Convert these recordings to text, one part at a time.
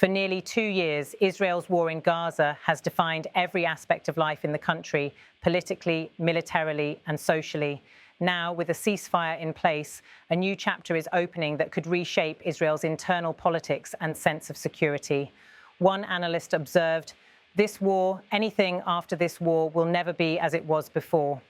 For nearly 2 years, Israel's war in Gaza has defined every aspect of life in the country, politically, militarily, and socially. Now, with a ceasefire in place, a new chapter is opening that could reshape Israel's internal politics and sense of security. One analyst observed, "This war, anything after this war, will never be as it was before."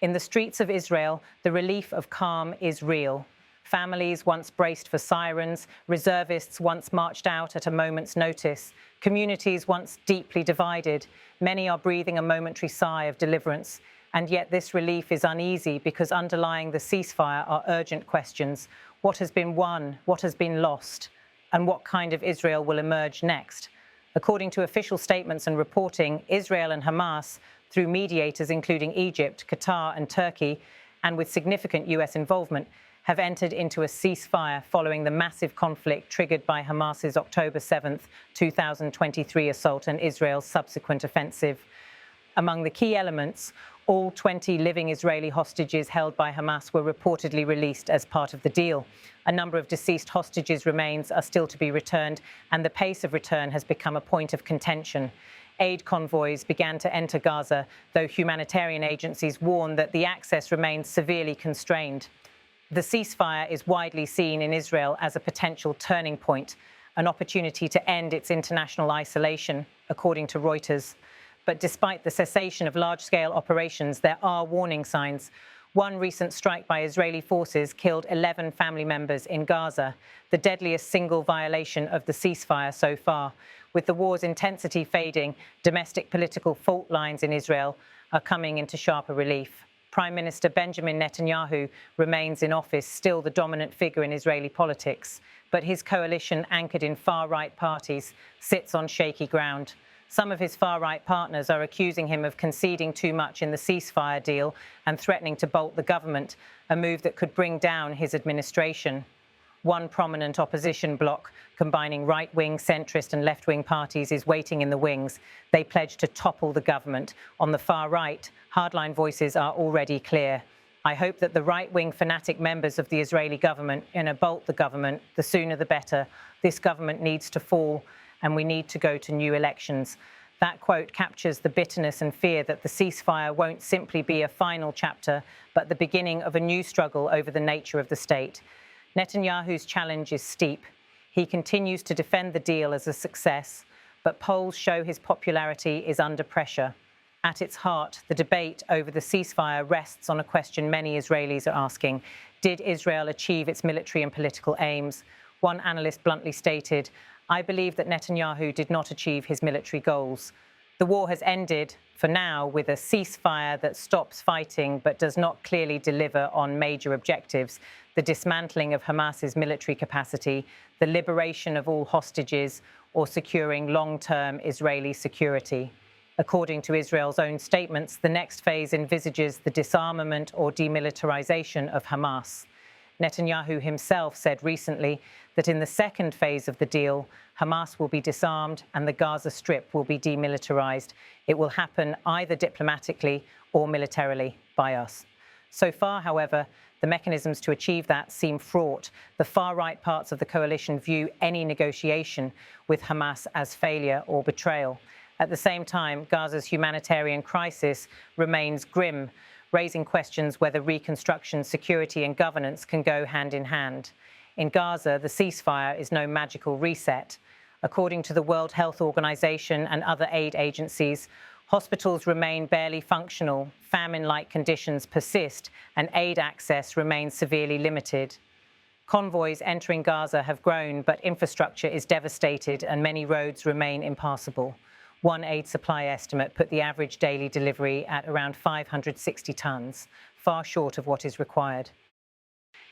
In the streets of Israel, the relief of calm is real. Families once braced for sirens, reservists once marched out at a moment's notice, communities once deeply divided. Many are breathing a momentary sigh of deliverance. And yet this relief is uneasy because underlying the ceasefire are urgent questions. What has been won? What has been lost? And what kind of Israel will emerge next? According to official statements and reporting, Israel and Hamas, through mediators including Egypt, Qatar and Turkey, and with significant US involvement, have entered into a ceasefire following the massive conflict triggered by Hamas's October 7th, 2023 assault and Israel's subsequent offensive. Among the key elements, all 20 living Israeli hostages held by Hamas were reportedly released as part of the deal. A number of deceased hostages' remains are still to be returned, and the pace of return has become a point of contention. Aid convoys began to enter Gaza, though humanitarian agencies warn that the access remains severely constrained. The ceasefire is widely seen in Israel as a potential turning point, an opportunity to end its international isolation, according to Reuters. But despite the cessation of large-scale operations, there are warning signs. One recent strike by Israeli forces killed 11 family members in Gaza, the deadliest single violation of the ceasefire so far. With the war's intensity fading, domestic political fault lines in Israel are coming into sharper relief. Prime Minister Benjamin Netanyahu remains in office, still the dominant figure in Israeli politics, but his coalition, anchored in far-right parties, sits on shaky ground. Some of his far-right partners are accusing him of conceding too much in the ceasefire deal and threatening to bolt the government, a move that could bring down his administration. One prominent opposition bloc, combining right-wing, centrist and left-wing parties, is waiting in the wings. They pledge to topple the government. On the far right, hardline voices are already clear. I hope that the right-wing fanatic members of the Israeli government bolt the government, the sooner the better. This government needs to fall, and we need to go to new elections. That quote captures the bitterness and fear that the ceasefire won't simply be a final chapter, but the beginning of a new struggle over the nature of the state. Netanyahu's challenge is steep. He continues to defend the deal as a success, but polls show his popularity is under pressure. At its heart, the debate over the ceasefire rests on a question many Israelis are asking. Did Israel achieve its military and political aims? One analyst bluntly stated, "I believe that Netanyahu did not achieve his military goals." The war has ended, for now, with a ceasefire that stops fighting but does not clearly deliver on major objectives: the dismantling of Hamas's military capacity, the liberation of all hostages, or securing long-term Israeli security. According to Israel's own statements, the next phase envisages the disarmament or demilitarization of Hamas. Netanyahu himself said recently that in the second phase of the deal, Hamas will be disarmed and the Gaza Strip will be demilitarized. It will happen either diplomatically or militarily by us. So far, however, the mechanisms to achieve that seem fraught. The far-right parts of the coalition view any negotiation with Hamas as failure or betrayal. At the same time, Gaza's humanitarian crisis remains grim, raising questions whether reconstruction, security and governance can go hand in hand. In Gaza, the ceasefire is no magical reset. According to the World Health Organization and other aid agencies, hospitals remain barely functional, famine-like conditions persist, and aid access remains severely limited. Convoys entering Gaza have grown, but infrastructure is devastated and many roads remain impassable. One aid supply estimate put the average daily delivery at around 560 tons, far short of what is required.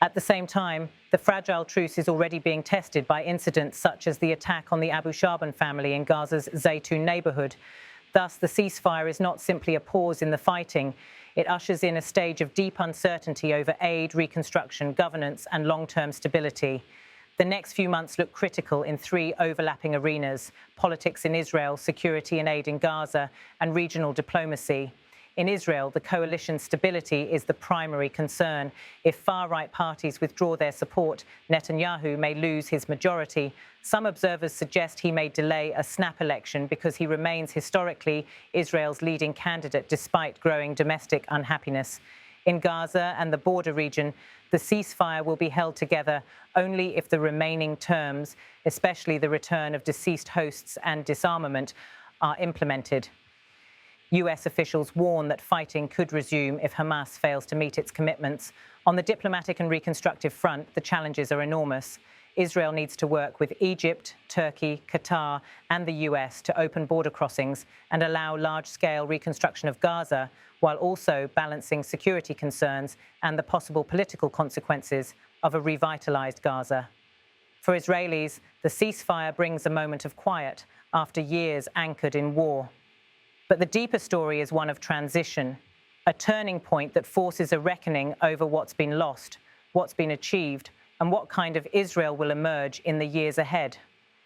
At the same time, the fragile truce is already being tested by incidents such as the attack on the Abu Shaban family in Gaza's Zaytun neighborhood. Thus, the ceasefire is not simply a pause in the fighting. It ushers in a stage of deep uncertainty over aid, reconstruction, governance, and long-term stability. The next few months look critical in three overlapping arenas: politics in Israel, security and aid in Gaza, and regional diplomacy. In Israel, the coalition's stability is the primary concern. If far-right parties withdraw their support, Netanyahu may lose his majority. Some observers suggest he may delay a snap election because he remains historically Israel's leading candidate despite growing domestic unhappiness. In Gaza and the border region, the ceasefire will be held together only if the remaining terms, especially the return of deceased hosts and disarmament, are implemented. US officials warn that fighting could resume if Hamas fails to meet its commitments. On the diplomatic and reconstructive front, the challenges are enormous. Israel needs to work with Egypt, Turkey, Qatar and the US to open border crossings and allow large-scale reconstruction of Gaza, while also balancing security concerns and the possible political consequences of a revitalized Gaza. For Israelis, the ceasefire brings a moment of quiet after years anchored in war. But the deeper story is one of transition, a turning point that forces a reckoning over what's been lost, what's been achieved, and what kind of Israel will emerge in the years ahead.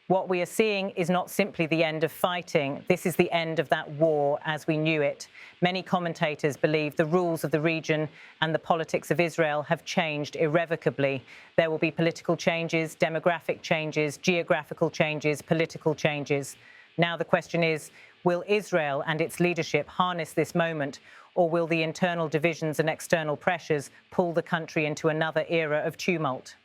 What we are seeing is not simply the end of fighting. This is the end of that war as we knew it. Many commentators believe the rules of the region and the politics of Israel have changed irrevocably. There will be political changes, demographic changes, geographical changes, political changes. Now the question is, will Israel and its leadership harness this moment, or will the internal divisions and external pressures pull the country into another era of tumult?